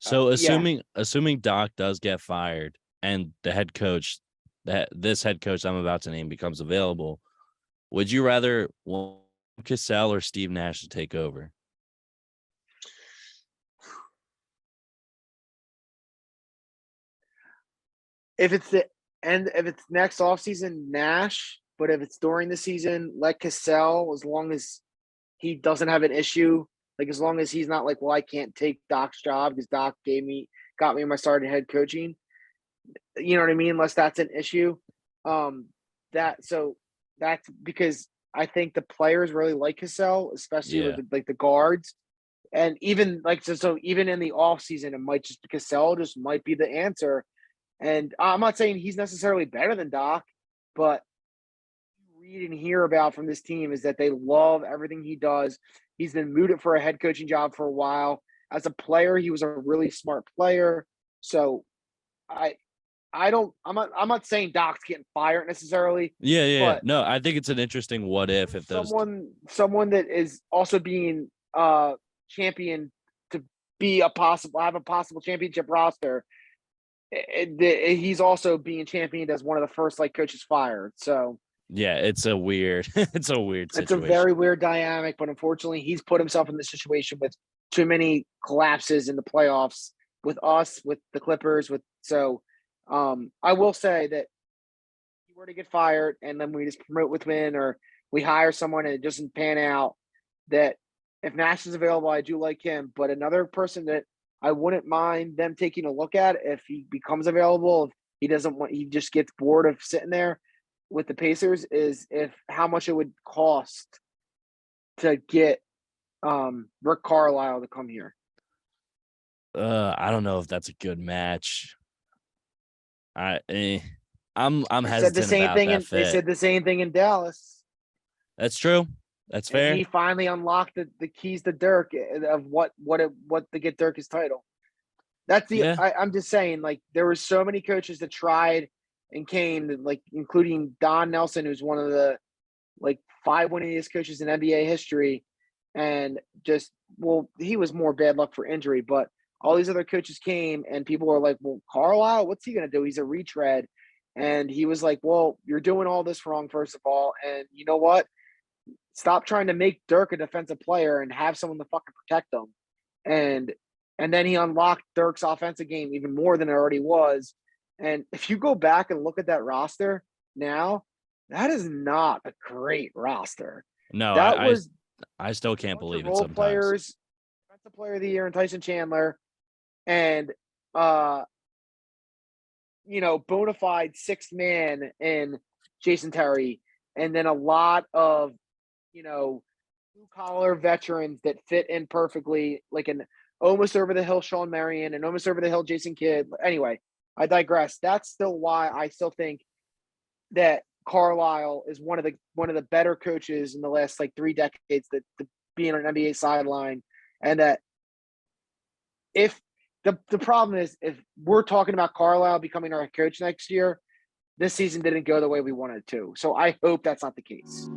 So Yeah. assuming Doc does get fired and the head coach this head coach I'm about to name becomes available, would you rather want Cassell or Steve Nash to take over? If it's if it's next offseason, Nash, but if it's during the season, let Cassell, as long as he doesn't have an issue, like as long as he's not like, well, I can't take Doc's job because Doc got me my starting head coaching. You know what I mean? Unless that's an issue. That's because I think the players really like Cassell, especially with Yeah. the guards. And even like so even in the off season, it might just Cassell just might be the answer. And I'm not saying he's necessarily better than Doc, but read and hear about from this team is that they love everything he does. He's been mooted for a head coaching job for a while. As a player, he was a really smart player. So I I'm not saying Doc's getting fired necessarily, Yeah, yeah. but No, I think it's an interesting what if those someone that is also being championed to be have a possible championship roster. He's also being championed as one of the first like coaches fired. So yeah, it's a weird it's a weird it's a situation. very weird dynamic, but unfortunately, he's put himself in this situation with too many collapses in the playoffs with us, with the Clippers, with so. I will say that if he were to get fired and then we just promote with win or we hire someone and it doesn't pan out, that if Nash is available, I do like him. But another person that I wouldn't mind them taking a look at if he becomes available, if he just gets bored of sitting there with the Pacers, is if how much it would cost to get Rick Carlisle to come here. I don't know if that's a good match. I I'm They said the hesitant same about thing that and they fit. said the same thing in Dallas. That's true. That's And fair. he finally unlocked the keys to Dirk of what to get Dirk his title. Yeah. I'm just saying, like there were so many coaches that tried and came, like including Don Nelson, who's one of the like 5 winningest coaches in NBA history, and just he was more bad luck for injury, but all these other coaches came and people were like, well, Carlisle, what's he gonna do? He's a retread. And he was like, well, you're doing all this wrong, first of all. And you know what? Stop trying to make Dirk a defensive player and have someone to fucking protect him. And and then he unlocked Dirk's offensive game even more than it already was. And if you go back and look at that roster now, that is not a great roster. No, That was I still a can't bunch of believe it role sometimes. players, defensive player of the year, and Tyson Chandler, and uh, bona fide sixth man in Jason Terry, and then a lot of blue collar veterans that fit in perfectly, like an almost over the hill Sean Marion and almost over the hill Jason Kidd. Anyway, I digress. That's still why I still think that Carlisle is one of the better coaches in the last like 3 decades that to be on an NBA sideline, and that if the problem is if we're talking about Carlisle becoming our coach next year, this season didn't go the way we wanted it to. So I hope that's not the case.